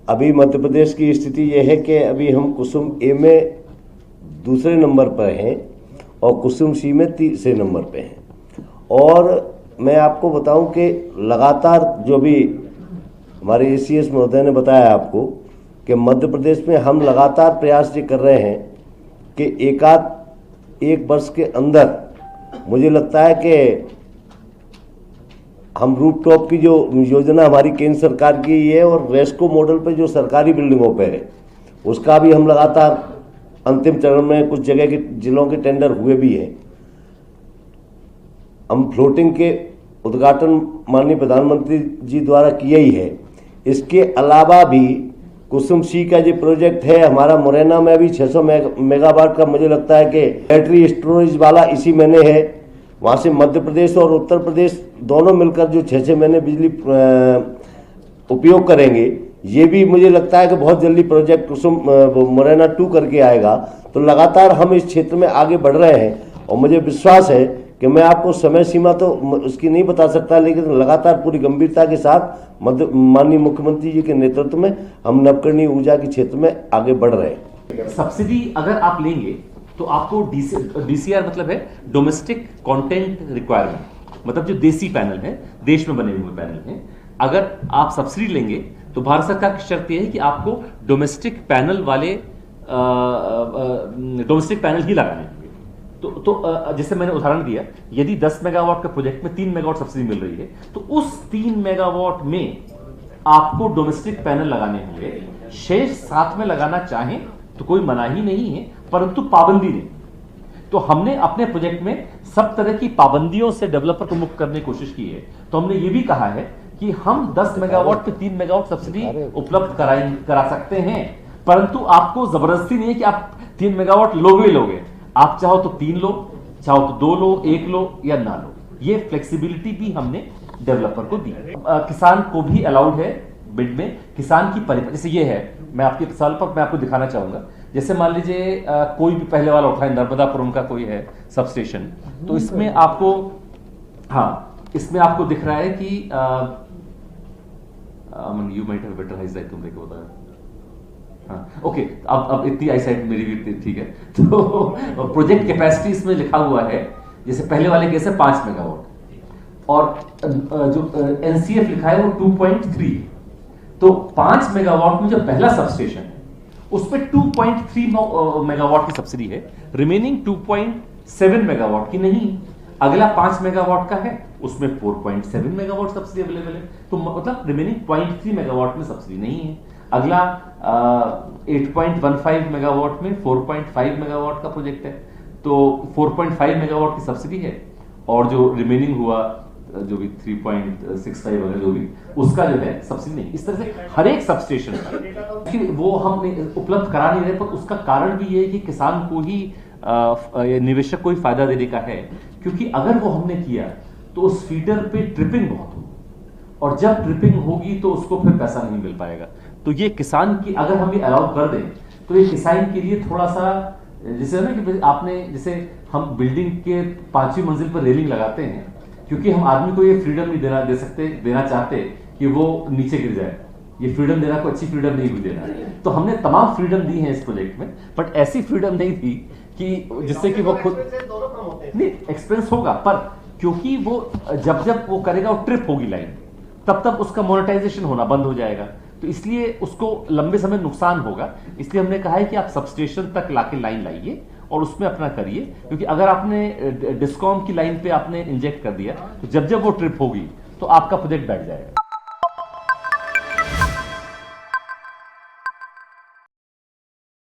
अभी मध्य प्रदेश की स्थिति यह है कि अभी हम कुसुम ए में दूसरे नंबर पर हैं और कुसुम सी में तीसरे नंबर पे हैं। और मैं आपको बताऊं कि लगातार जो भी हमारे ACS महोदय ने बताया आपको कि मध्य प्रदेश में हम लगातार प्रयास ये कर रहे हैं कि एक वर्ष के अंदर मुझे लगता है कि हम रूफटॉप की जो योजना हमारी केंद्र सरकार की है और रेस्को मॉडल पे जो सरकारी बिल्डिंगों पे है उसका भी हम लगातार अंतिम चरण में कुछ जगह के जिलों के टेंडर हुए भी हैं। हम फ्लोटिंग के उद्घाटन माननीय प्रधानमंत्री जी द्वारा किया ही है। इसके अलावा भी कुसुम सी का जो प्रोजेक्ट है हमारा मुरैना में अभी 600 मेगावाट का मुझे लगता है कि बैटरी स्टोरेज वाला इसी महीने है। वहाँ से मध्य प्रदेश और उत्तर प्रदेश दोनों मिलकर जो 6-6 महीने बिजली उपयोग करेंगे, ये भी मुझे लगता है कि बहुत जल्दी प्रोजेक्ट कुसुम मुरैना 2 करके आएगा। तो लगातार हम इस क्षेत्र में आगे बढ़ रहे हैं और मुझे विश्वास है कि मैं आपको समय सीमा तो उसकी नहीं बता सकता, लेकिन लगातार पूरी गंभीरता के साथ माननीय मुख्यमंत्री जी के नेतृत्व में हम नवकरणीय ऊर्जा के क्षेत्र में आगे बढ़ रहे हैं। सब्सिडी अगर आप लेंगे तो आपको DCR मतलब है डोमेस्टिक कंटेंट रिक्वायरमेंट, मतलब जो देसी पैनल है, देश में बने हुए पैनल हैं, अगर आप सब्सिडी लेंगे तो भारत सरकार की शर्त यह है कि आपको डोमेस्टिक पैनल ही लगाने होंगे। तो जैसे मैंने उदाहरण दिया, यदि 10 मेगावाट के प्रोजेक्ट में 3 मेगावाट सब्सिडी मिल रही है तो उस 3 मेगावाट में आपको डोमेस्टिक पैनल लगाने होंगे। शेष 7 में लगाना चाहें तो कोई मनाही नहीं है, परंतु पाबंदी नहीं। तो हमने अपने प्रोजेक्ट में सब तरह की पाबंदियों से डेवलपर को मुक्त करने की कोशिश की है। तो हमने ये भी कहा है कि हम 10 मेगावाट पे 3 मेगावाट सब्सिडी उपलब्ध करा सकते हैं, परंतु आपको जबरदस्ती नहीं है कि आप 3 मेगावाट लोगे। आप चाहो तो 3 लो, चाहो तो 2 लो, 1 लो या ना लो। ये फ्लेक्सिबिलिटी भी हमने डेवलपर को दी। किसान को भी अलाउड है बिड में। किसान की जैसे ये है, मैं आपके साल पर मैं आपको दिखाना चाहूंगा। जैसे मान लीजिए कोई भी पहले वाला उठाए, नर्मदापुरम का कोई है सब स्टेशन, तो इसमें आपको दिख रहा है कि you might have better eyesight, तुम देखो ओके। अब इतनी आईसाइट मेरी भी ठीक है। तो प्रोजेक्ट कैपेसिटी इसमें लिखा हुआ है, जैसे पहले वाले केस है 5 मेगावाट और जो NCF लिखा है वो 2.3। तो 5 मेगावाट में जो पहला सबस्टेशन है उस पर 2.3 मेगावाट की सब्सिडी है, रिमेनिंग 2.7 मेगावाट की नहीं। अगला 5 मेगावाट का है, उसमें 4.7 मेगावाट सब्सिडी अवेलेबल है। तो मतलब रिमेनिंग 0.3 मेगावाट में सब्सिडी नहीं है। अगला 8.15 मेगावाट में 4.5 मेगावाट का प्रोजेक्ट है, तो 4.5 मेगावाट की सब्सिडी है और जो रिमेनिंग हुआ जो भी 3.65 वगैरह जो भी उसका जो है सब्सिडी नहीं। इस तरह से हर एक सबस्टेशन पर वो हम उपलब्ध करा नहीं रहे, पर उसका कारण भी ये है कि किसान को ही निवेशक को ही फायदा देने का है, क्योंकि अगर वो हमने किया तो उस फीडर पे ट्रिपिंग बहुत होगी और जब ट्रिपिंग होगी तो उसको फिर पैसा नहीं मिल पाएगा। तो ये किसान की अगर हम ये अलाउ कर दें तो ये किसान के लिए थोड़ा सा जैसे ना कि आपने जैसे हम बिल्डिंग के 5वीं मंजिल पर रेलिंग लगाते हैं, क्योंकि हम आदमी को ये फ्रीडम नहीं देना चाहते कि वो नीचे गिर जाए। ये फ्रीडम देना कोई अच्छी फ्रीडम नहीं हुई देना। तो हमने तमाम फ्रीडम दी है इस प्रोजेक्ट में, बट ऐसी फ्रीडम नहीं थी कि जिससे कि वो खुद नहीं एक्सपेंस होगा, पर क्योंकि वो जब वो करेगा वो ट्रिप होगी लाइन, तब उसका मोनेटाइजेशन होना बंद हो जाएगा। तो इसलिए उसको लंबे समय नुकसान होगा। इसलिए हमने कहा है कि आप सबस्टेशन तक लाके लाइन लाइए और उसमें अपना करिए, क्योंकि अगर आपने डिस्कॉम की लाइन पे आपने इंजेक्ट कर दिया तो जब वो ट्रिप होगी तो आपका प्रोजेक्ट बैठ जाएगा।